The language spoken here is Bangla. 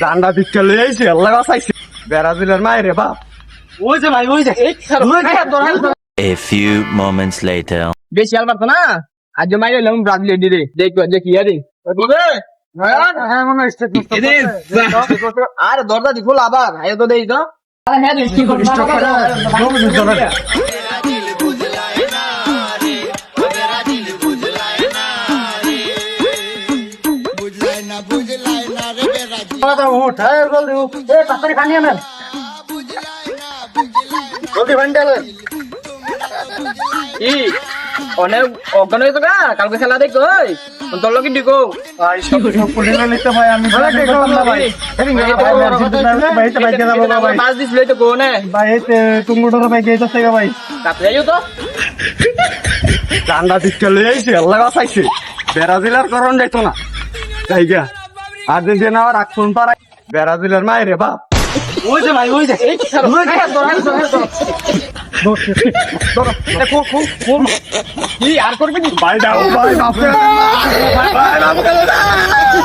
ঠান্ডা দিকটা লই আইছে আল্লাহ বাঁচাইছে ব্রাজিলের মায়ের রে বাপ ওই যে ভাই ওই যে A few moments later. বেশি আল পারতো না আজ মাইরে এলাম ব্রাজিল দিরে দেখো যে কি আরে আর দরজা দি খোলা আবার আয় তো দেই তো অনেক অজ্ঞান হয়ে তো গা কালকে খেলা দেখো তোর লোক কিন্তু ভাই সব পুলিশ নিতে ভাই আমি করতাম না ভাই ভাই মাছ দিছিল তো গো না ভাই তুঙ্গুডোর ভাই গেছে থেকে ভাই কাছে যাইও তো ঠান্ডা দিকটা লই আইছে আল্লাহ বাঁচাইছে ব্রাজিলের করণ যাইতো না জায়গা আর্জেন্টিনা আর আক্রমণ পারাই ব্রাজিলের মায়ের রে বাপ ওই যে ভাই ওই যে কি আর করবি ভাই দাও ভাই বাপ রে ভাই বাপ